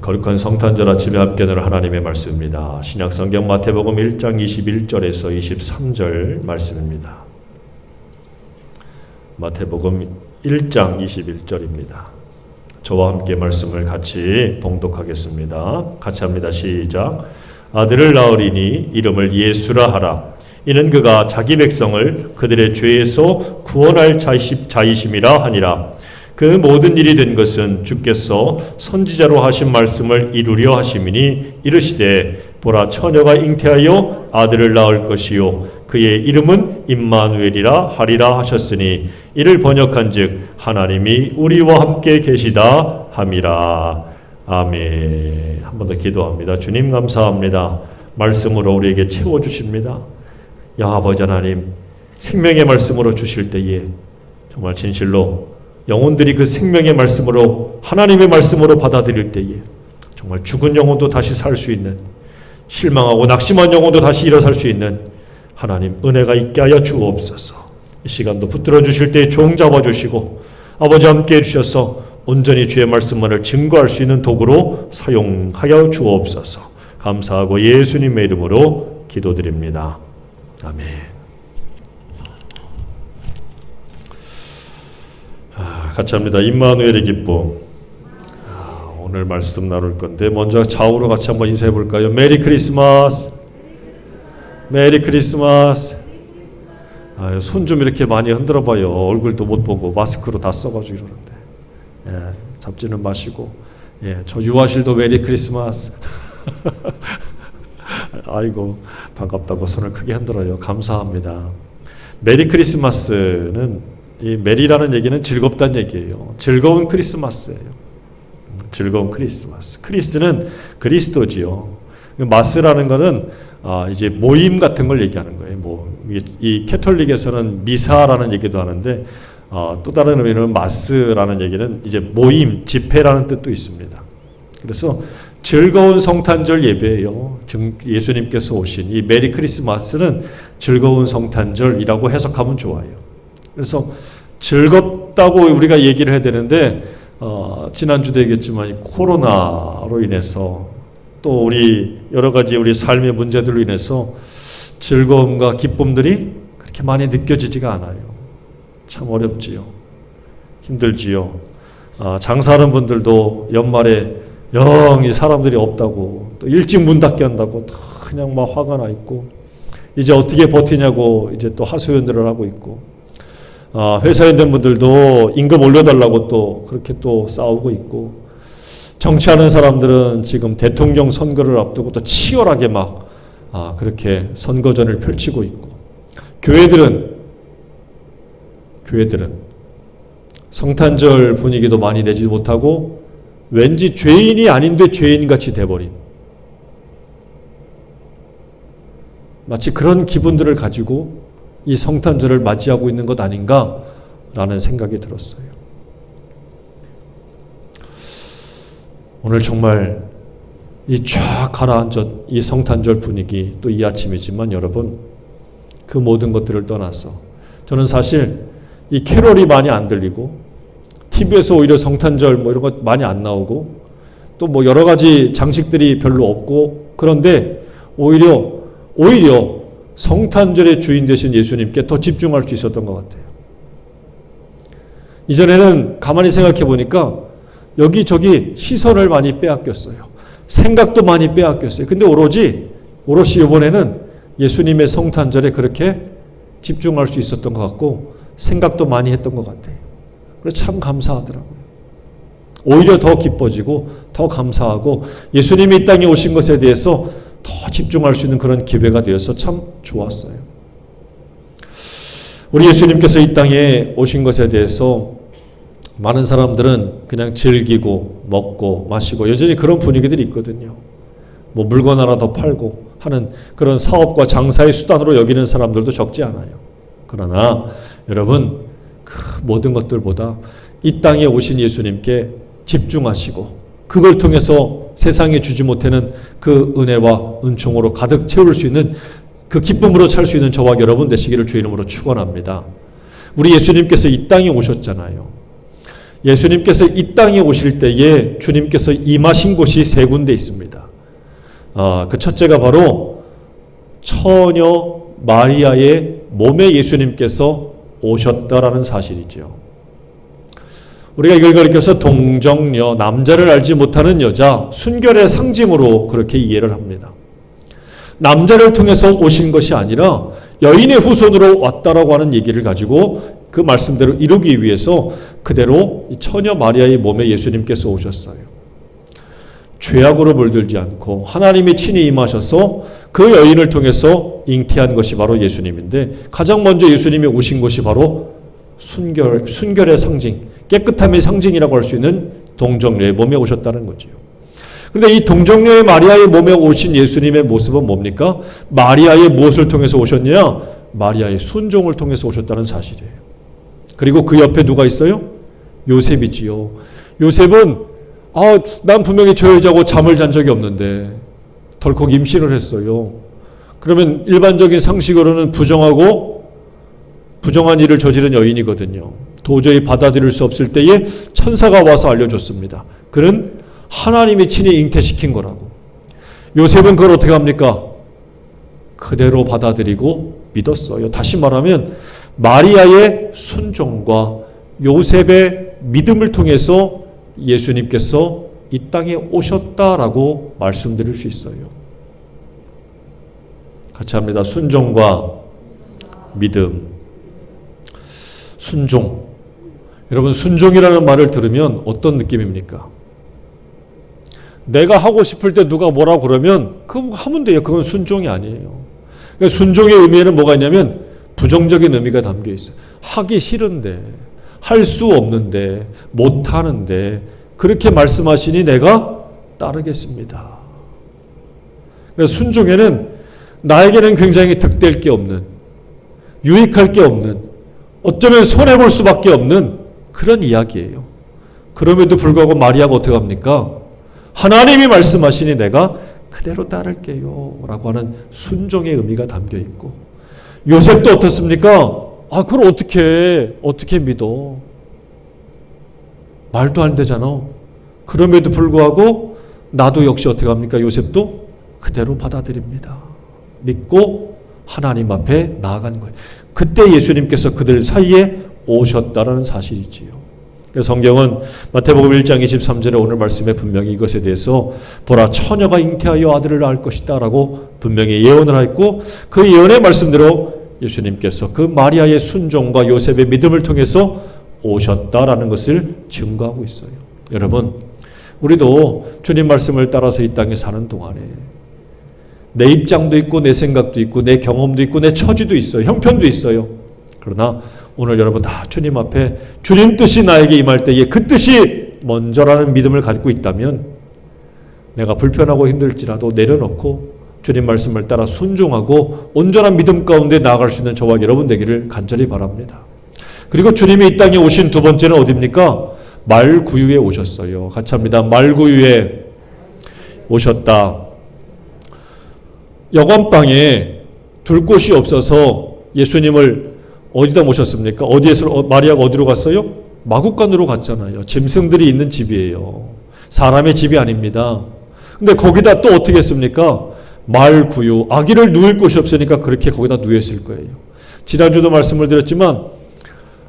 거룩한 성탄절 아침에 함께 나눌 하나님의 말씀입니다. 신약성경 마태복음 1장 21절에서 23절 말씀입니다. 마태복음 1장 21절입니다. 저와 함께 말씀을 같이 봉독하겠습니다. 같이 합니다. 시작. 아들을 낳으리니 이름을 예수라 하라. 이는 그가 자기 백성을 그들의 죄에서 구원할 자이심이라 하니라. 그 모든 일이 된 것은 주께서 선지자로 하신 말씀을 이루려 하심이니 이르시되 보라 처녀가 잉태하여 아들을 낳을 것이요 그의 이름은 임마누엘이라 하리라 하셨으니 이를 번역한즉 하나님이 우리와 함께 계시다 함이라. 아멘. 한 번 더 기도합니다. 주님 감사합니다. 말씀으로 우리에게 채워주십니다. 야 아버지 하나님, 생명의 말씀으로 주실 때에 정말 진실로 영혼들이 그 생명의 말씀으로, 하나님의 말씀으로 받아들일 때에 정말 죽은 영혼도 다시 살 수 있는, 실망하고 낙심한 영혼도 다시 일어설 수 있는 하나님 은혜가 있게 하여 주옵소서. 이 시간도 붙들어 주실 때에 종 잡아주시고 아버지 함께 해주셔서 온전히 주의 말씀만을 증거할 수 있는 도구로 사용하여 주옵소서. 감사하고 예수님의 이름으로 기도드립니다. 아멘. 같이 합니다. 임마누엘의 기쁨. 오늘 말씀 나눌 건데 먼저 좌우로 같이 한번 인사해 볼까요? 메리 크리스마스. 메리 크리스마스. 손 좀 이렇게 많이 흔들어 봐요. 얼굴도 못 보고 마스크로 다 써가지고 이러는데. 잡지는 마시고. 저 유아실도 메리 크리스마스. 아이고 반갑다고 손을 크게 흔들어요. 감사합니다. 메리 크리스마스는 이 메리라는 얘기는 즐겁다는 얘기예요. 즐거운 크리스마스예요. 즐거운 크리스마스. 크리스는 그리스도지요. 마스라는 거는 이제 모임 같은 걸 얘기하는 거예요. 이 캐톨릭에서는 미사라는 얘기도 하는데 또 다른 의미로는 마스라는 얘기는 이제 모임, 집회라는 뜻도 있습니다. 그래서 즐거운 성탄절 예배예요. 예수님께서 오신 이 메리 크리스마스는 즐거운 성탄절이라고 해석하면 좋아요. 그래서 즐겁다고 우리가 얘기를 해야 되는데 지난주도 얘기했지만 코로나로 인해서 또 우리 여러 가지 우리 삶의 문제들로 인해서 즐거움과 기쁨들이 그렇게 많이 느껴지지가 않아요. 참 어렵지요. 힘들지요. 장사하는 분들도 연말에 영이 사람들이 없다고 또 일찍 문 닫게 한다고 그냥 막 화가 나 있고 이제 어떻게 버티냐고 이제 또 하소연들을 하고 있고 회사에 있는 분들도 임금 올려달라고 또 그렇게 또 싸우고 있고 정치하는 사람들은 지금 대통령 선거를 앞두고 또 치열하게 막 그렇게 선거전을 펼치고 있고 교회들은 성탄절 분위기도 많이 내지 못하고 왠지 죄인이 아닌데 죄인같이 돼버린 마치 그런 기분들을 가지고 이 성탄절을 맞이하고 있는 것 아닌가라는 생각이 들었어요. 오늘 정말 이 쫙 가라앉은 이 성탄절 분위기 또 이 아침이지만 여러분 그 모든 것들을 떠나서 저는 사실 이 캐롤이 많이 안 들리고 TV에서 오히려 성탄절 이런 것 많이 안 나오고 또 여러 가지 장식들이 별로 없고 그런데 오히려 성탄절의 주인 되신 예수님께 더 집중할 수 있었던 것 같아요. 이전에는 가만히 생각해 보니까 여기저기 시선을 많이 빼앗겼어요. 생각도 많이 빼앗겼어요. 근데 오롯이 이번에는 예수님의 성탄절에 그렇게 집중할 수 있었던 것 같고 생각도 많이 했던 것 같아요. 그래서 참 감사하더라고요. 오히려 더 기뻐지고 더 감사하고 예수님이 이 땅에 오신 것에 대해서 더 집중할 수 있는 그런 기회가 되어서 참 좋았어요. 우리 예수님께서 이 땅에 오신 것에 대해서 많은 사람들은 그냥 즐기고 먹고 마시고 여전히 그런 분위기들이 있거든요. 물건 하나 더 팔고 하는 그런 사업과 장사의 수단으로 여기는 사람들도 적지 않아요. 그러나 여러분 그 모든 것들보다 이 땅에 오신 예수님께 집중하시고 그걸 통해서 세상에 주지 못하는 그 은혜와 은총으로 가득 채울 수 있는 그 기쁨으로 찰 수 있는 저와 여러분 되시기를 주의 이름으로 축원합니다. 우리 예수님께서 이 땅에 오셨잖아요. 예수님께서 이 땅에 오실 때에 주님께서 임하신 곳이 세 군데 있습니다. 그 첫째가 바로 처녀 마리아의 몸에 예수님께서 오셨다라는 사실이죠. 우리가 이걸 가리켜서 동정녀, 남자를 알지 못하는 여자, 순결의 상징으로 그렇게 이해를 합니다. 남자를 통해서 오신 것이 아니라 여인의 후손으로 왔다라고 하는 얘기를 가지고 그 말씀대로 이루기 위해서 그대로 처녀 마리아의 몸에 예수님께서 오셨어요. 죄악으로 물들지 않고 하나님이 친히 임하셔서 그 여인을 통해서 잉태한 것이 바로 예수님인데, 가장 먼저 예수님이 오신 것이 바로 순결의 상징, 깨끗함의 상징이라고 할 수 있는 동정녀의 몸에 오셨다는 거죠. 그런데 이 동정녀의 마리아의 몸에 오신 예수님의 모습은 뭡니까? 마리아의 무엇을 통해서 오셨냐? 마리아의 순종을 통해서 오셨다는 사실이에요. 그리고 그 옆에 누가 있어요? 요셉이지요. 요셉은 난 분명히 저 여자하고 잠을 잔 적이 없는데 덜컥 임신을 했어요. 그러면 일반적인 상식으로는 부정한 일을 저지른 여인이거든요. 도저히 받아들일 수 없을 때에 천사가 와서 알려줬습니다. 그는 하나님이 친히 잉태시킨 거라고. 요셉은 그걸 어떻게 합니까? 그대로 받아들이고 믿었어요. 다시 말하면 마리아의 순종과 요셉의 믿음을 통해서 예수님께서 이 땅에 오셨다라고 말씀드릴 수 있어요. 같이 합니다. 순종과 믿음. 순종. 여러분, 순종이라는 말을 들으면 어떤 느낌입니까? 내가 하고 싶을 때 누가 뭐라고 그러면 그거 하면 돼요. 그건 순종이 아니에요. 그러니까 순종의 의미에는 뭐가 있냐면 부정적인 의미가 담겨 있어요. 하기 싫은데, 할 수 없는데, 못하는데 그렇게 말씀하시니 내가 따르겠습니다. 그래서 순종에는 나에게는 굉장히 득될 게 없는, 유익할 게 없는, 어쩌면 손해볼 수밖에 없는 그런 이야기예요. 그럼에도 불구하고 마리아가 어떻게 합니까? 하나님이 말씀하시니 내가 그대로 따를게요 라고 하는 순종의 의미가 담겨 있고, 요셉도 어떻습니까? 그걸 어떻게 믿어? 말도 안 되잖아. 그럼에도 불구하고 나도 역시 어떻게 합니까? 요셉도 그대로 받아들입니다. 믿고 하나님 앞에 나아간 거예요. 그때 예수님께서 그들 사이에 오셨다라는 사실이지요. 성경은 마태복음 1장 23절에 오늘 말씀에 분명히 이것에 대해서 보라 처녀가 잉태하여 아들을 낳을 것이다 라고 분명히 예언을 했고, 그 예언의 말씀대로 예수님께서 그 마리아의 순종과 요셉의 믿음을 통해서 오셨다라는 것을 증거하고 있어요. 여러분, 우리도 주님 말씀을 따라서 이 땅에 사는 동안에 내 입장도 있고 내 생각도 있고 내 경험도 있고 내 처지도 있어요. 형편도 있어요. 그러나 오늘 여러분 다 주님 앞에 주님 뜻이 나에게 임할 때에 그 뜻이 먼저라는 믿음을 갖고 있다면 내가 불편하고 힘들지라도 내려놓고 주님 말씀을 따라 순종하고 온전한 믿음 가운데 나아갈 수 있는 저와 여러분 되기를 간절히 바랍니다. 그리고 주님이 이 땅에 오신 두 번째는 어디입니까? 말구유에 오셨어요. 같이 합니다. 말구유에 오셨다. 여관방에 둘 곳이 없어서 예수님을 어디다 모셨습니까? 마리아가 어디로 갔어요? 마구간으로 갔잖아요. 짐승들이 있는 집이에요. 사람의 집이 아닙니다. 근데 거기다 또 어떻게 했습니까? 말구유, 아기를 누울 곳이 없으니까 그렇게 거기다 누웠을 거예요. 지난주도 말씀을 드렸지만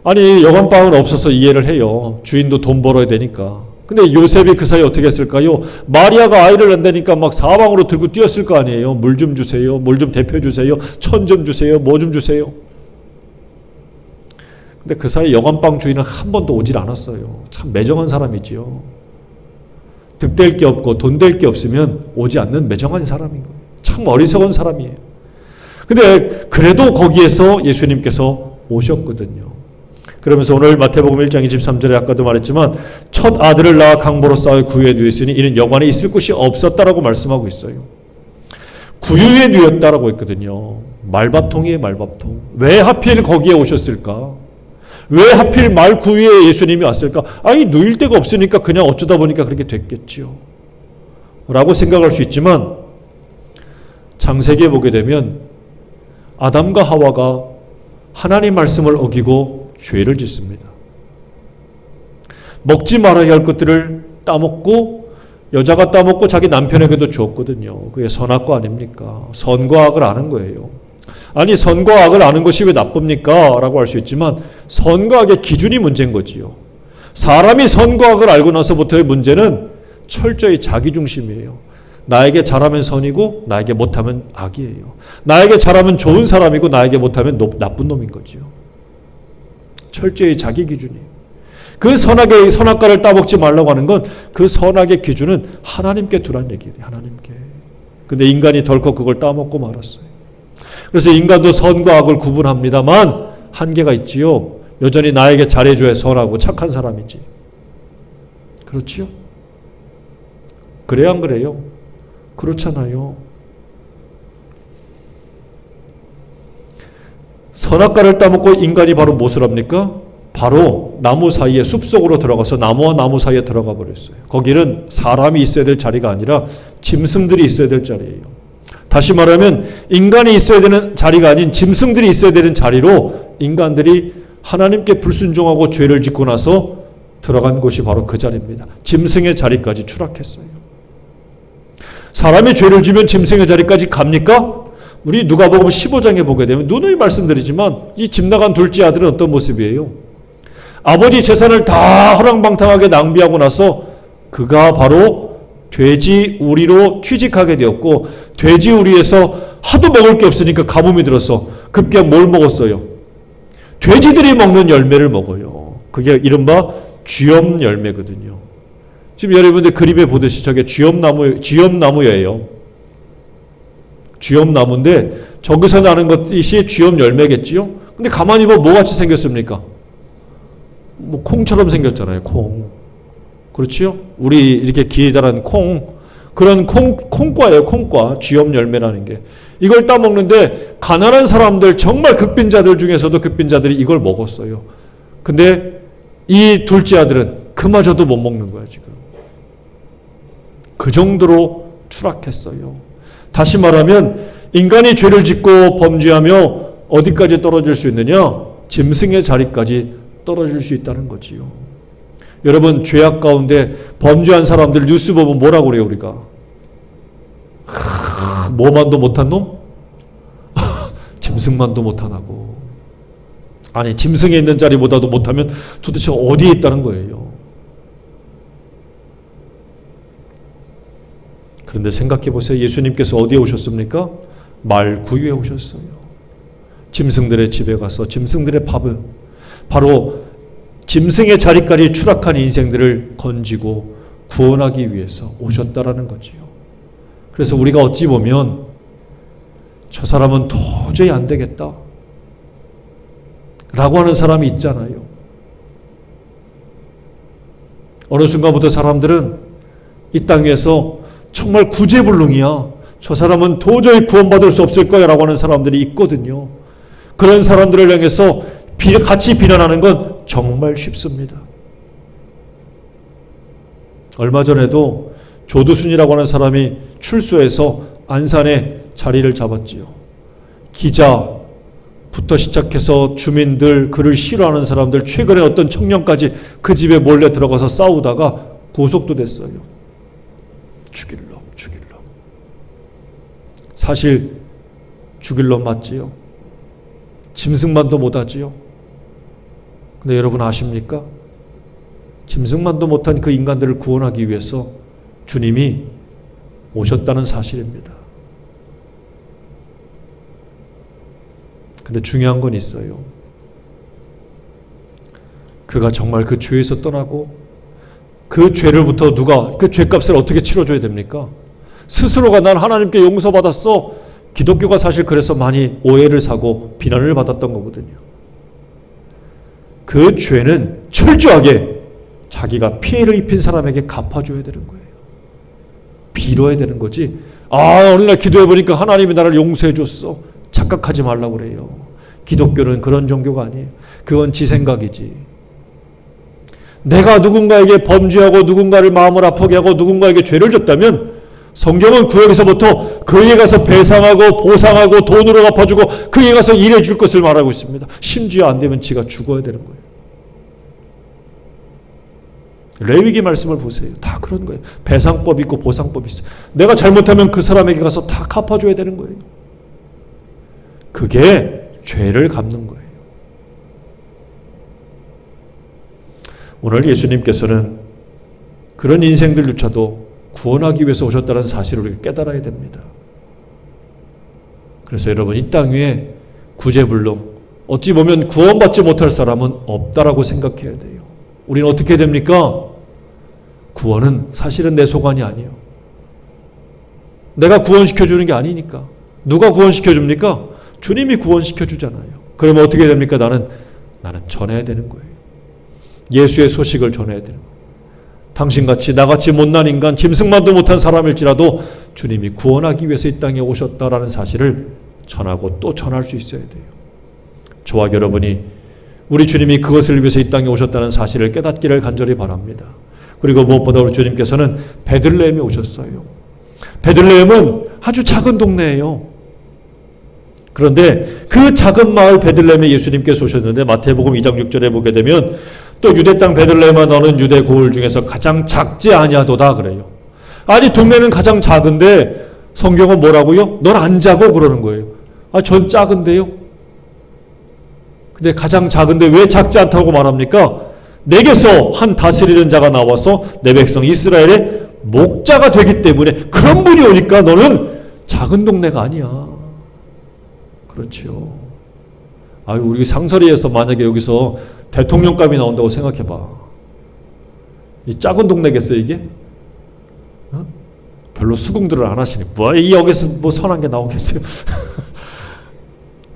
여관방은 없어서 이해를 해요. 주인도 돈 벌어야 되니까. 근데 요셉이 그 사이에 어떻게 했을까요? 마리아가 아이를 낳는다니까 막 사방으로 들고 뛰었을 거 아니에요. 물 좀 주세요. 물 좀 대표 주세요. 천 좀 주세요. 뭐 좀 주세요. 근데 그 사이 여관방 주인은 한 번도 오질 않았어요. 참 매정한 사람이지요. 득될 게 없고 돈 될 게 없으면 오지 않는 매정한 사람인 거예요. 참 어리석은 사람이에요. 근데 그래도 거기에서 예수님께서 오셨거든요. 그러면서 오늘 마태복음 1장 23절에 아까도 말했지만 첫 아들을 낳아 강보로 싸워 구유에 누였으니 이는 여관에 있을 곳이 없었다라고 말씀하고 있어요. 구유에 누였다라고 했거든요. 말밥통이에요. 말밥통. 왜 하필 거기에 오셨을까? 왜 하필 말구유에 예수님이 왔을까? 누일 데가 없으니까 그냥 어쩌다 보니까 그렇게 됐겠지요 라고 생각할 수 있지만, 창세기에 보게 되면 아담과 하와가 하나님 말씀을 어기고 죄를 짓습니다. 먹지 말아야 할 것들을 따먹고 여자가 따먹고 자기 남편에게도 줬거든요. 그게 선악과 아닙니까? 선과 악을 아는 거예요. 아니 선과 악을 아는 것이 왜 나쁩니까? 라고 할 수 있지만 선과 악의 기준이 문제인 거지요. 사람이 선과 악을 알고 나서부터의 문제는 철저히 자기중심이에요. 나에게 잘하면 선이고 나에게 못하면 악이에요. 나에게 잘하면 좋은 사람이고 나에게 못하면 나쁜 놈인 거지요. 철저히 자기 기준이에요. 그 선악과를 따먹지 말라고 하는 건 그 선악의 기준은 하나님께 두란 얘기예요. 하나님께. 근데 인간이 덜컥 그걸 따먹고 말았어요. 그래서 인간도 선과 악을 구분합니다만 한계가 있지요. 여전히 나에게 잘해줘야 선하고 착한 사람이지. 그렇지요? 그래야 안 그래요? 그렇잖아요. 선악과를 따먹고 인간이 바로 무엇을 합니까? 바로 나무 사이에 숲속으로 들어가서 나무와 나무 사이에 들어가 버렸어요. 거기는 사람이 있어야 될 자리가 아니라 짐승들이 있어야 될 자리예요. 다시 말하면 인간이 있어야 되는 자리가 아닌 짐승들이 있어야 되는 자리로 인간들이 하나님께 불순종하고 죄를 짓고 나서 들어간 곳이 바로 그 자리입니다. 짐승의 자리까지 추락했어요. 사람이 죄를 지면 짐승의 자리까지 갑니까? 우리 누가복음 15장에 보게 되면 누누이 말씀드리지만 이 집 나간 둘째 아들은 어떤 모습이에요? 아버지 재산을 다 허랑방탕하게 낭비하고 나서 그가 바로 돼지 우리로 취직하게 되었고 돼지 우리에서 하도 먹을 게 없으니까 가뭄이 들어서 급기야 뭘 먹었어요? 돼지들이 먹는 열매를 먹어요. 그게 이른바 쥐엄 열매거든요. 지금 여러분들 그림에 보듯이 저게 쥐엄나무예요. 쥐엄나무인데 저기서 나는 것이 쥐엄 열매겠지요? 근데 가만히 보면 뭐같이 생겼습니까? 뭐 콩처럼 생겼잖아요. 콩. 그렇지요? 우리 이렇게 기다란 콩. 그런 콩과예요. 콩과. 쥐엄 열매라는 게. 이걸 따먹는데 가난한 사람들 정말 극빈자들 중에서도 극빈자들이 이걸 먹었어요. 근데 이 둘째 아들은 그마저도 못 먹는 거야 지금. 그 정도로 추락했어요. 다시 말하면 인간이 죄를 짓고 범죄하며 어디까지 떨어질 수 있느냐? 짐승의 자리까지 떨어질 수 있다는 거지요. 여러분 죄악 가운데 범죄한 사람들 뉴스 보면 뭐라고 그래요 우리가? 뭐만도 못한 놈? 짐승만도 못하다고. 아니 짐승에 있는 자리보다도 못하면 도대체 어디에 있다는 거예요. 그런데 생각해 보세요. 예수님께서 어디에 오셨습니까? 말구유에 오셨어요. 짐승들의 집에 가서 짐승들의 밥을 바로 짐승의 자리까지 추락한 인생들을 건지고 구원하기 위해서 오셨다라는 거지요. 그래서 우리가 어찌 보면 저 사람은 도저히 안 되겠다 라고 하는 사람이 있잖아요. 어느 순간부터 사람들은 이 땅 위에서 정말 구제불능이야. 저 사람은 도저히 구원받을 수 없을 거야 라고 하는 사람들이 있거든요. 그런 사람들을 향해서 같이 비난하는 건 정말 쉽습니다. 얼마 전에도 조두순이라고 하는 사람이 출소해서 안산에 자리를 잡았지요. 기자부터 시작해서 주민들, 그를 싫어하는 사람들, 최근에 어떤 청년까지 그 집에 몰래 들어가서 싸우다가 구속도 됐어요. 죽일 놈. 사실 죽일 놈 맞지요. 짐승만도 못하지요. 근데 여러분 아십니까? 짐승만도 못한 그 인간들을 구원하기 위해서 주님이 오셨다는 사실입니다. 근데 중요한 건 있어요. 그가 정말 그 죄에서 떠나고 그 죄를부터 누가 그 죄값을 어떻게 치러줘야 됩니까? 스스로가 난 하나님께 용서받았어. 기독교가 사실 그래서 많이 오해를 사고 비난을 받았던 거거든요. 그 죄는 철저하게 자기가 피해를 입힌 사람에게 갚아줘야 되는 거예요. 빌어야 되는 거지. 어느 날 기도해보니까 하나님이 나를 용서해줬어. 착각하지 말라고 그래요. 기독교는 그런 종교가 아니에요. 그건 지 생각이지. 내가 누군가에게 범죄하고 누군가를 마음을 아프게 하고 누군가에게 죄를 졌다면 성경은 구역에서부터 그에게 가서 배상하고 보상하고 돈으로 갚아주고 그에게 가서 일해줄 것을 말하고 있습니다. 심지어 안 되면 지가 죽어야 되는 거예요. 레위기 말씀을 보세요. 다 그런 거예요. 배상법이 있고 보상법이 있어요. 내가 잘못하면 그 사람에게 가서 다 갚아줘야 되는 거예요. 그게 죄를 갚는 거예요. 오늘 예수님께서는 그런 인생들조차도 구원하기 위해서 오셨다는 사실을 우리가 깨달아야 됩니다. 그래서 여러분, 이 땅 위에 구제불능, 어찌 보면 구원받지 못할 사람은 없다라고 생각해야 돼요. 우리는 어떻게 됩니까? 구원은 사실은 내 소관이 아니에요. 내가 구원시켜주는 게 아니니까. 누가 구원시켜줍니까? 주님이 구원시켜주잖아요. 그러면 어떻게 됩니까? 나는 전해야 되는 거예요. 예수의 소식을 전해야 되는 거예요. 당신같이 나같이 못난 인간, 짐승만도 못한 사람일지라도 주님이 구원하기 위해서 이 땅에 오셨다라는 사실을 전하고 또 전할 수 있어야 돼요. 저와 여러분이 우리 주님이 그것을 위해서 이 땅에 오셨다는 사실을 깨닫기를 간절히 바랍니다. 그리고 무엇보다 우리 주님께서는 베들레헴에 오셨어요. 베들레헴은 아주 작은 동네예요. 그런데 그 작은 마을 베들레헴에 예수님께서 오셨는데 마태복음 2장 6절에 보게 되면 또 유대 땅 베들레헴아 너는 유대 고을 중에서 가장 작지 아니하도다 그래요. 아니 동네는 가장 작은데 성경은 뭐라고요? 넌 안 자고 그러는 거예요. 전 작은데요. 근데 가장 작은데 왜 작지 않다고 말합니까? 내게서 한 다스리는 자가 나와서 내 백성 이스라엘의 목자가 되기 때문에 그런 분이 오니까 너는 작은 동네가 아니야. 그렇죠. 우리 상설이에서 만약에 여기서 대통령감이 나온다고 생각해봐. 이 작은 동네겠어요, 이게? 별로 수긍들을 안 하시니. 여기서 선한 게 나오겠어요?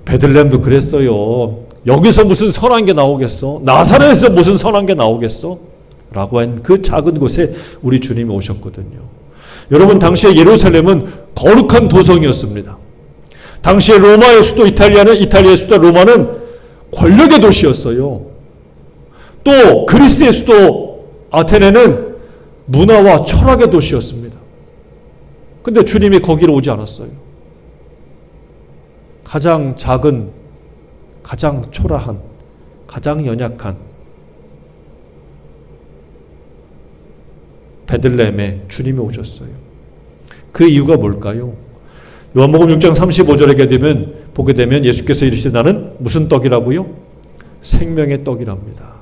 베들레헴도 그랬어요. 여기서 무슨 선한 게 나오겠어? 나사렛에서 무슨 선한 게 나오겠어? 라고 한 그 작은 곳에 우리 주님이 오셨거든요. 여러분, 당시에 예루살렘은 거룩한 도성이었습니다. 당시에 로마의 수도 이탈리아의 수도 로마는 권력의 도시였어요. 또 그리스의 수도 아테네는 문화와 철학의 도시였습니다. 근데 주님이 거기로 오지 않았어요. 가장 작은, 가장 초라한, 가장 연약한 베들레헴에 주님이 오셨어요. 그 이유가 뭘까요? 요한복음 6장 35절에 보게 되면 예수께서 이르시되 나는 무슨 떡이라고요? 생명의 떡이랍니다.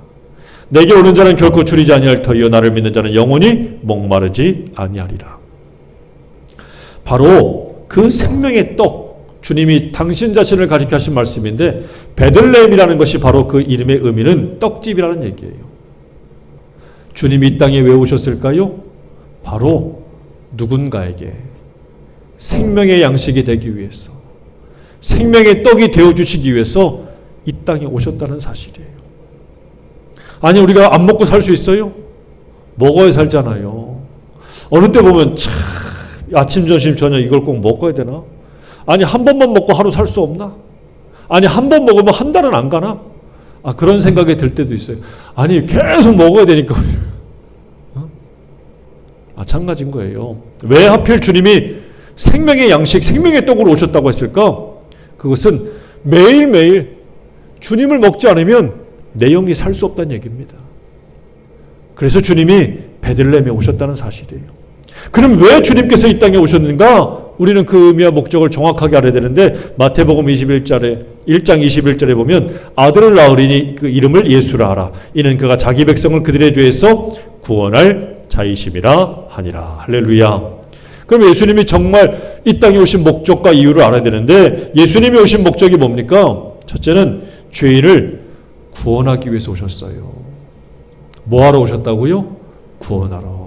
내게 오는 자는 결코 줄이지 아니할 터이요 나를 믿는 자는 영원히 목마르지 아니하리라. 바로 그 생명의 떡, 주님이 당신 자신을 가리켜 하신 말씀인데 베들레헴이라는 것이 바로 그 이름의 의미는 떡집이라는 얘기예요. 주님이 이 땅에 왜 오셨을까요? 바로 누군가에게 생명의 양식이 되기 위해서, 생명의 떡이 되어주시기 위해서 이 땅에 오셨다는 사실이에요. 아니 우리가 안 먹고 살 수 있어요? 먹어야 살잖아요. 어느 때 보면 참 아침 점심 저녁 이걸 꼭 먹어야 되나? 아니 한 번만 먹고 하루 살 수 없나? 아니 한 번 먹으면 한 달은 안 가나? 그런 생각이 들 때도 있어요. 아니 계속 먹어야 되니까 마찬가지인 거예요. 왜 하필 주님이 생명의 양식, 생명의 떡으로 오셨다고 했을까? 그것은 매일매일 주님을 먹지 않으면 내 영이 살 수 없다는 얘기입니다. 그래서 주님이 베들레헴에 오셨다는 사실이에요. 그럼 왜 주님께서 이 땅에 오셨는가? 우리는 그 의미와 목적을 정확하게 알아야 되는데 마태복음 1장 21절에 보면 아들을 낳으리니 그 이름을 예수라 하라. 이는 그가 자기 백성을 그들의 죄에서 구원할 자이심이라 하니라. 할렐루야. 그럼 예수님이 정말 이 땅에 오신 목적과 이유를 알아야 되는데 예수님이 오신 목적이 뭡니까? 첫째는 죄인을 구원하기 위해서 오셨어요. 뭐하러 오셨다고요? 구원하러.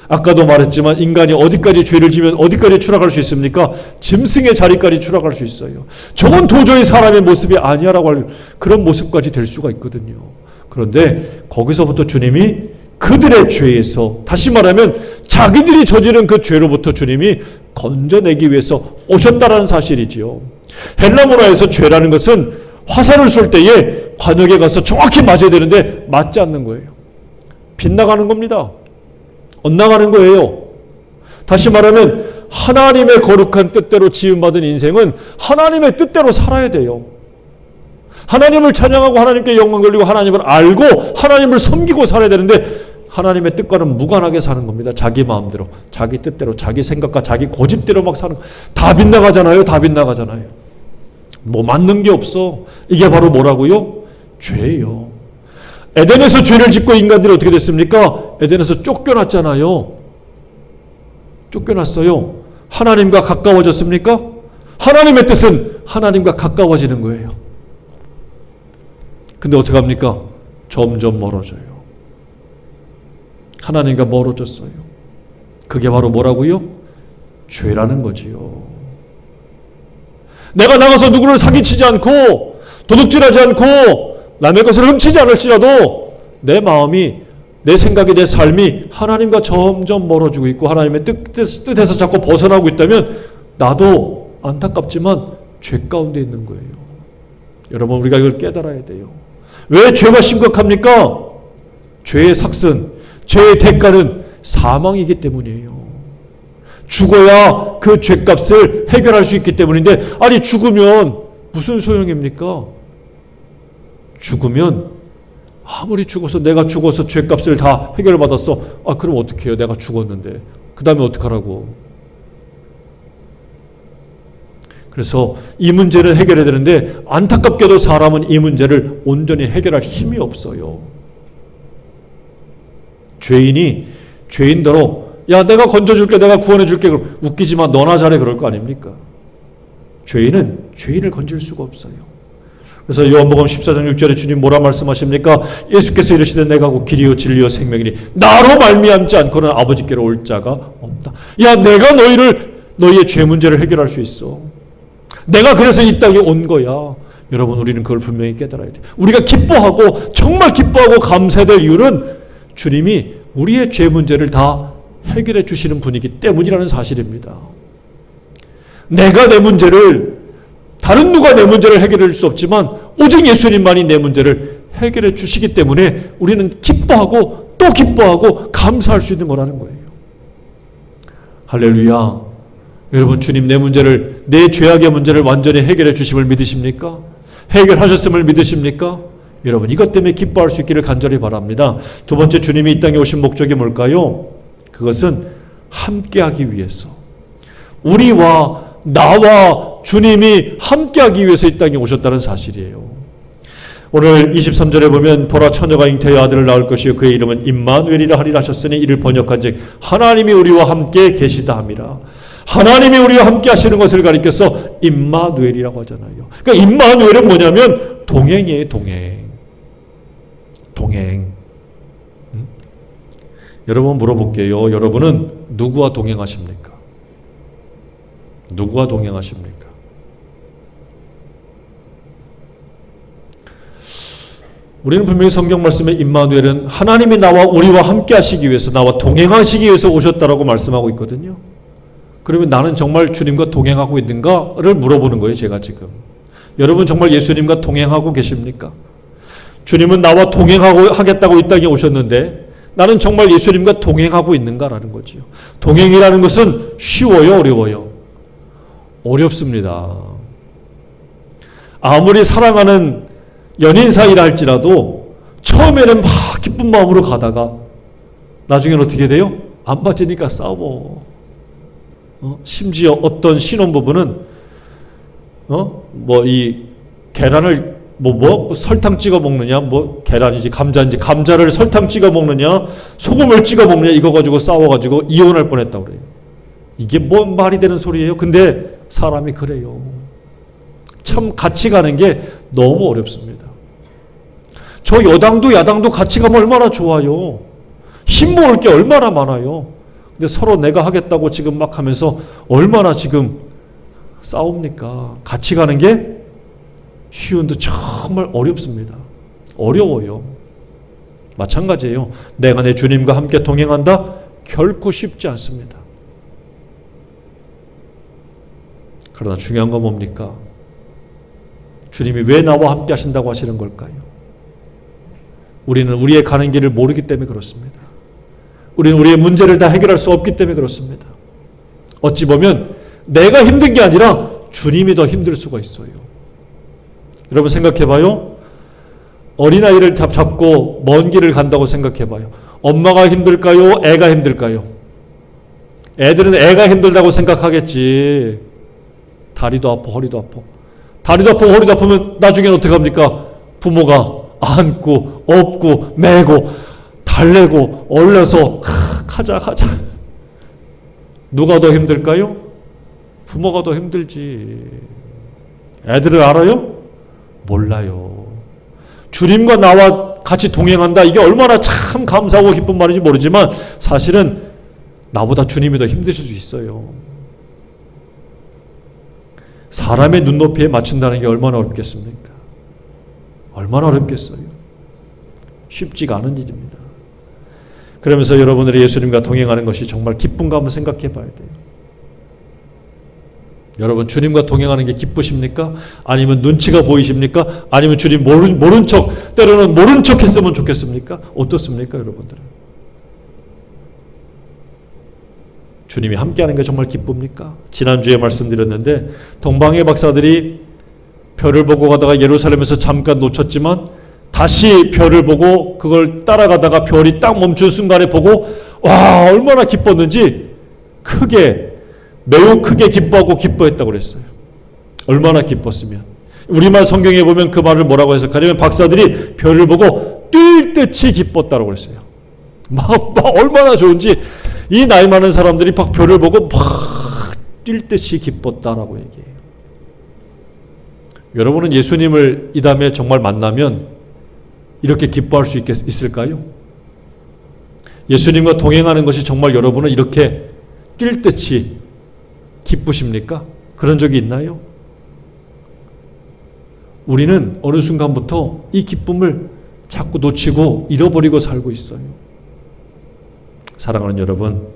아까도 말했지만 인간이 어디까지 죄를 지면 어디까지 추락할 수 있습니까? 짐승의 자리까지 추락할 수 있어요. 저건 도저히 사람의 모습이 아니야라고 할 그런 모습까지 될 수가 있거든요. 그런데 거기서부터 주님이 그들의 죄에서, 다시 말하면 자기들이 저지른 그 죄로부터 주님이 건져내기 위해서 오셨다라는 사실이지요. 헬라 문화에서 죄라는 것은 화살을 쏠 때에 관역에 가서 정확히 맞아야 되는데 맞지 않는 거예요. 빗나가는 겁니다. 엇나가는 거예요. 다시 말하면 하나님의 거룩한 뜻대로 지음받은 인생은 하나님의 뜻대로 살아야 돼요. 하나님을 찬양하고 하나님께 영광 돌리고 하나님을 알고 하나님을 섬기고 살아야 되는데 하나님의 뜻과는 무관하게 사는 겁니다. 자기 마음대로, 자기 뜻대로, 자기 생각과 자기 고집대로 막 사는 거. 다 빗나가잖아요. 다 빗나가잖아요. 뭐 맞는 게 없어. 이게 바로 뭐라고요? 죄예요. 에덴에서 죄를 짓고 인간들이 어떻게 됐습니까? 에덴에서 쫓겨났잖아요. 쫓겨났어요. 하나님과 가까워졌습니까? 하나님의 뜻은 하나님과 가까워지는 거예요. 근데 어떻게 합니까? 점점 멀어져요. 하나님과 멀어졌어요. 그게 바로 뭐라고요? 죄라는 거지요. 내가 나가서 누구를 사기치지 않고 도둑질하지 않고 남의 것을 훔치지 않을지라도 내 마음이, 내 생각이, 내 삶이 하나님과 점점 멀어지고 있고 하나님의 뜻에서 자꾸 벗어나고 있다면 나도 안타깝지만 죄 가운데 있는 거예요. 여러분, 우리가 이걸 깨달아야 돼요. 왜 죄가 심각합니까? 죄의 삭슨, 죄의 대가는 사망이기 때문이에요. 죽어야 그 죄값을 해결할 수 있기 때문인데, 아니 죽으면 무슨 소용입니까? 죽으면 아무리 죽어서 내가 죽어서 죄값을 다 해결받았어. 아 그럼 어떻게 해요? 내가 죽었는데. 그 다음에 어떡하라고. 그래서 이 문제를 해결해야 되는데 안타깝게도 사람은 이 문제를 온전히 해결할 힘이 없어요. 죄인이 죄인대로 야 내가 건져줄게, 내가 구원해줄게, 그럼 웃기지만 너나 잘해 그럴 거 아닙니까? 죄인은 죄인을 건질 수가 없어요. 그래서 요한복음 14장 6절에 주님 뭐라 말씀하십니까? 예수께서 이르시되 내가 곧 길이요 진리요 생명이니 나로 말미암지 않고는 아버지께로 올 자가 없다. 야 내가 너희의 죄 문제를 해결할 수 있어. 내가 그래서 이 땅에 온 거야. 여러분, 우리는 그걸 분명히 깨달아야 돼. 우리가 기뻐하고 정말 기뻐하고 감사해야 될 이유는 주님이 우리의 죄 문제를 다 해결해 주시는 분이기 때문이라는 사실입니다. 내가 내 문제를, 다른 누가 내 문제를 해결해 줄 수 없지만 오직 예수님만이 내 문제를 해결해 주시기 때문에 우리는 기뻐하고 또 기뻐하고 감사할 수 있는 거라는 거예요. 할렐루야. 여러분, 주님 내 문제를, 내 죄악의 문제를 완전히 해결해 주심을 믿으십니까? 해결하셨음을 믿으십니까? 여러분, 이것 때문에 기뻐할 수 있기를 간절히 바랍니다. 두 번째, 주님이 이 땅에 오신 목적이 뭘까요? 그것은 함께하기 위해서, 우리와 나와 주님이 함께하기 위해서 이 땅에 오셨다는 사실이에요. 오늘 23절에 보면 보라 처녀가 잉태하여 아들을 낳을 것이요 그의 이름은 임마누엘이라 하리라 하셨으니 이를 번역한즉 하나님이 우리와 함께 계시다 함이라. 하나님이 우리와 함께 하시는 것을 가리켜서 임마누엘이라고 하잖아요. 그러니까 임마누엘은 뭐냐면 동행이에요. 동행. 여러분 물어볼게요. 여러분은 누구와 동행하십니까? 누구와 동행하십니까? 우리는 분명히 성경 말씀에 임마누엘은 하나님이 우리와 함께 하시기 위해서, 나와 동행하시기 위해서 오셨다라고 말씀하고 있거든요. 그러면 나는 정말 주님과 동행하고 있는가를 물어보는 거예요, 제가 지금. 여러분 정말 예수님과 동행하고 계십니까? 주님은 나와 동행하겠다고 이 땅에 오셨는데 나는 정말 예수님과 동행하고 있는가라는 거지요. 동행이라는 것은 쉬워요, 어려워요? 어렵습니다. 아무리 사랑하는 연인 사이라 할지라도 처음에는 막 기쁜 마음으로 가다가 나중에는 어떻게 돼요? 안 맞으니까 싸워. 심지어 어떤 신혼부부는 이 계란을 설탕 찍어 먹느냐, 계란이지 감자인지 감자를 설탕 찍어 먹느냐, 소금을 찍어 먹느냐, 이거 가지고 싸워가지고 이혼할 뻔했다고 그래요. 이게 뭔 말이 되는 소리예요? 근데 사람이 그래요. 참 같이 가는 게 너무 어렵습니다. 저 여당도 야당도 같이 가면 얼마나 좋아요. 힘 모을 게 얼마나 많아요. 근데 서로 내가 하겠다고 지금 막 하면서 얼마나 지금 싸웁니까? 같이 가는 게 쉬운데 정말 어렵습니다. 어려워요. 마찬가지예요. 내가 내 주님과 함께 동행한다? 결코 쉽지 않습니다. 그러나 중요한 건 뭡니까? 주님이 왜 나와 함께 하신다고 하시는 걸까요? 우리는 우리의 가는 길을 모르기 때문에 그렇습니다. 우리는 우리의 문제를 다 해결할 수 없기 때문에 그렇습니다. 어찌 보면 내가 힘든 게 아니라 주님이 더 힘들 수가 있어요. 여러분 생각해봐요. 어린아이를 잡고 먼 길을 간다고 생각해봐요. 엄마가 힘들까요? 애가 힘들까요? 애들은 애가 힘들다고 생각하겠지. 다리도 아파, 허리도 아파. 다리도 아프고 허리도 아프면 나중에 어떻게 합니까? 부모가 안고 업고 매고 달래고 얼려서 가자. 누가 더 힘들까요? 부모가 더 힘들지. 애들을 알아요? 몰라요. 주님과 나와 같이 동행한다. 이게 얼마나 참 감사하고 기쁜 말인지 모르지만 사실은 나보다 주님이 더 힘드실 수 있어요. 사람의 눈높이에 맞춘다는 게 얼마나 어렵겠습니까? 얼마나 어렵겠어요. 쉽지가 않은 일입니다. 그러면서 여러분들이 예수님과 동행하는 것이 정말 기쁜가 한번 생각해 봐야 돼요. 여러분 주님과 동행하는 게 기쁘십니까? 아니면 눈치가 보이십니까? 아니면 주님 모른 척, 때로는 모른 척 했으면 좋겠습니까? 어떻습니까 여러분들은? 주님이 함께하는 게 정말 기쁩니까? 지난주에 말씀드렸는데 동방의 박사들이 별을 보고 가다가 예루살렘에서 잠깐 놓쳤지만 다시 별을 보고 그걸 따라가다가 별이 딱 멈춘 순간에 보고 와 얼마나 기뻤는지 매우 크게 기뻐하고 기뻐했다고 그랬어요. 얼마나 기뻤으면. 우리말 성경에 보면 그 말을 뭐라고 해석하냐면 박사들이 별을 보고 뛸 듯이 기뻤다고 그랬어요. 막 얼마나 좋은지 이 나이 많은 사람들이 막 별을 보고 막 뛸 듯이 기뻤다라고 얘기해요. 여러분은 예수님을 이 다음에 정말 만나면 이렇게 기뻐할 수 있을까요? 예수님과 동행하는 것이 정말 여러분은 이렇게 뛸 듯이 기쁘십니까? 그런 적이 있나요? 우리는 어느 순간부터 이 기쁨을 자꾸 놓치고 잃어버리고 살고 있어요. 사랑하는 여러분,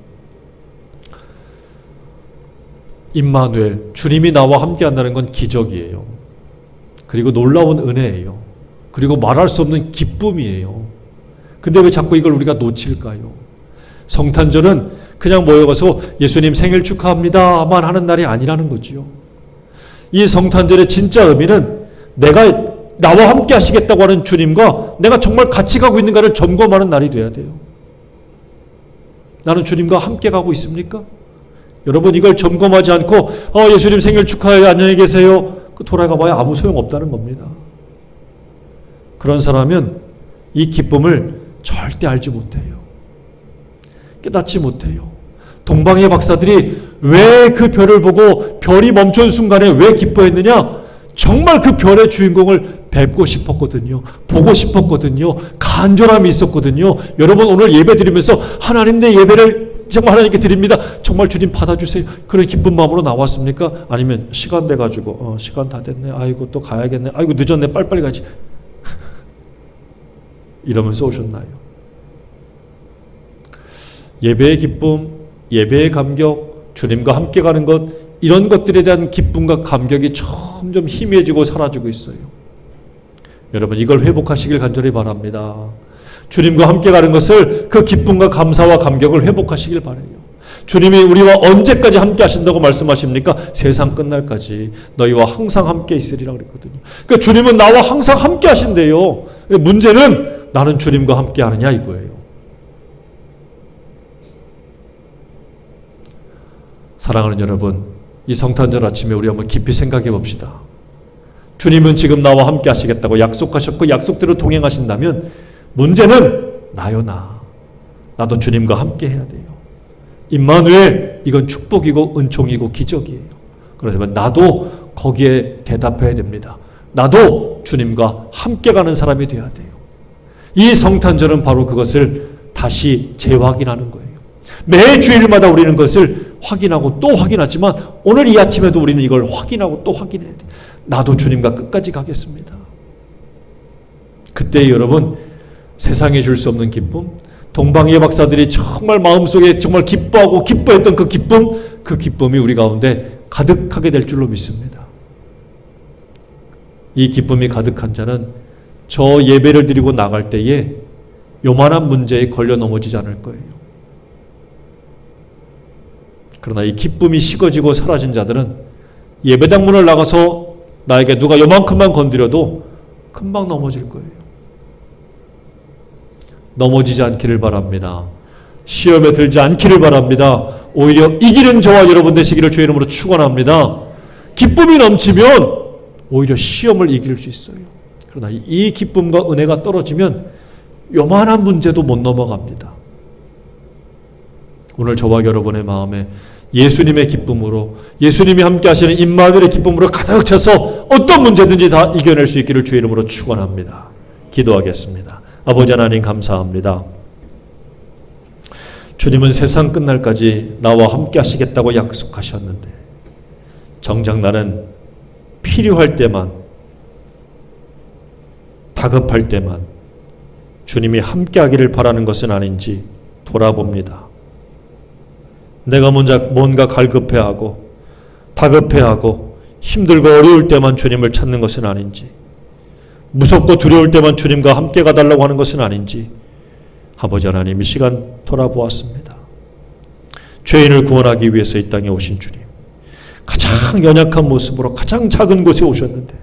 임마누엘, 주님이 나와 함께 한다는 건 기적이에요. 그리고 놀라운 은혜예요. 그리고 말할 수 없는 기쁨이에요. 근데 왜 자꾸 이걸 우리가 놓칠까요? 성탄절은 그냥 모여가서 예수님 생일 축하합니다만 하는 날이 아니라는 거지요. 이 성탄절의 진짜 의미는 나와 함께 하시겠다고 하는 주님과 내가 정말 같이 가고 있는가를 점검하는 날이 돼야 돼요. 나는 주님과 함께 가고 있습니까? 여러분 이걸 점검하지 않고 예수님 생일 축하해요. 안녕히 계세요. 돌아가 봐야 아무 소용없다는 겁니다. 그런 사람은 이 기쁨을 절대 알지 못해요. 깨닫지 못해요. 동방의 박사들이 왜 그 별을 보고 별이 멈춘 순간에 왜 기뻐했느냐? 정말 그 별의 주인공을 뵙고 싶었거든요. 보고 싶었거든요. 간절함이 있었거든요. 여러분 오늘 예배 드리면서 하나님 내 예배를 정말 하나님께 드립니다. 정말 주님 받아주세요. 그런 기쁜 마음으로 나왔습니까? 아니면 시간 돼가지고 시간 다 됐네. 아이고 또 가야겠네. 아이고 늦었네. 빨리빨리 가지. 이러면서 오셨나요? 예배의 기쁨, 예배의 감격, 주님과 함께 가는 것, 이런 것들에 대한 기쁨과 감격이 점점 희미해지고 사라지고 있어요. 여러분 이걸 회복하시길 간절히 바랍니다. 주님과 함께 가는 것을, 그 기쁨과 감사와 감격을 회복하시길 바라요. 주님이 우리와 언제까지 함께 하신다고 말씀하십니까? 세상 끝날까지 너희와 항상 함께 있으리라 그랬거든요. 그러니까 주님은 나와 항상 함께 하신대요. 문제는 나는 주님과 함께 하느냐 이거예요. 사랑하는 여러분, 이 성탄절 아침에 우리 한번 깊이 생각해 봅시다. 주님은 지금 나와 함께 하시겠다고 약속하셨고 약속대로 동행하신다면 문제는 나요 나도 주님과 함께 해야 돼요. 임마누엘, 이건 축복이고 은총이고 기적이에요. 그렇지만 나도 거기에 대답해야 됩니다. 나도 주님과 함께 가는 사람이 돼야 돼요. 이 성탄절은 바로 그것을 다시 재확인하는 거예요. 매 주일마다 우리는 그것을 확인하고 또 확인하지만 오늘 이 아침에도 우리는 이걸 확인하고 또 확인해야 돼요. 나도 주님과 끝까지 가겠습니다. 그때 여러분, 세상에 줄 수 없는 기쁨, 동방의 박사들이 정말 마음속에 정말 기뻐하고 기뻐했던 그 기쁨이 우리 가운데 가득하게 될 줄로 믿습니다. 이 기쁨이 가득한 자는 저 예배를 드리고 나갈 때에 요만한 문제에 걸려 넘어지지 않을 거예요. 그러나 이 기쁨이 식어지고 사라진 자들은 예배당 문을 나가서 나에게 누가 요만큼만 건드려도 금방 넘어질 거예요. 넘어지지 않기를 바랍니다. 시험에 들지 않기를 바랍니다. 오히려 이기는 저와 여러분 되시기를 주의 이름으로 축원합니다. 기쁨이 넘치면 오히려 시험을 이길 수 있어요. 그러나 이 기쁨과 은혜가 떨어지면 요만한 문제도 못 넘어갑니다. 오늘 저와 여러분의 마음에 예수님의 기쁨으로, 예수님이 함께 하시는 임마누엘의 기쁨으로 가득 차서 어떤 문제든지 다 이겨낼 수 있기를 주의 이름으로 축원합니다. 기도하겠습니다. 아버지 하나님 감사합니다. 주님은 세상 끝날까지 나와 함께 하시겠다고 약속하셨는데 정작 나는 필요할 때만, 다급할 때만 주님이 함께 하기를 바라는 것은 아닌지 돌아봅니다. 내가 뭔가 갈급해하고 다급해하고 힘들고 어려울 때만 주님을 찾는 것은 아닌지, 무섭고 두려울 때만 주님과 함께 가달라고 하는 것은 아닌지 아버지 하나님 이 시간 돌아보았습니다. 죄인을 구원하기 위해서 이 땅에 오신 주님, 가장 연약한 모습으로 가장 작은 곳에 오셨는데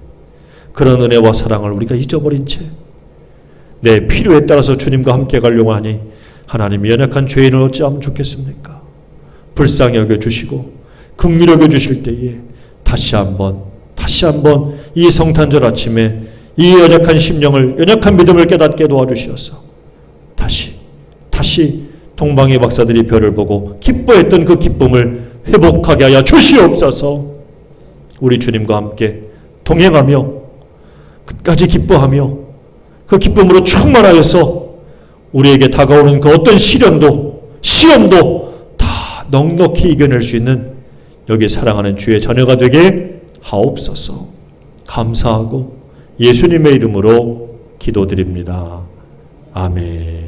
그런 은혜와 사랑을 우리가 잊어버린 채 내 필요에 따라서 주님과 함께 가려고 하니 하나님이 연약한 죄인을 어찌하면 좋겠습니까? 불쌍히 여겨주시고 긍휼히 여겨주실 때에 다시 한번 이 성탄절 아침에 이 연약한 심령을, 연약한 믿음을 깨닫게 도와주시어서 다시 동방의 박사들이 별을 보고 기뻐했던 그 기쁨을 회복하게 하여 주시옵소서. 우리 주님과 함께 동행하며 끝까지 기뻐하며 그 기쁨으로 충만하여서 우리에게 다가오는 그 어떤 시험도 다 넉넉히 이겨낼 수 있는 여기 사랑하는 주의 자녀가 되게 하옵소서. 감사하고 예수님의 이름으로 기도드립니다. 아멘.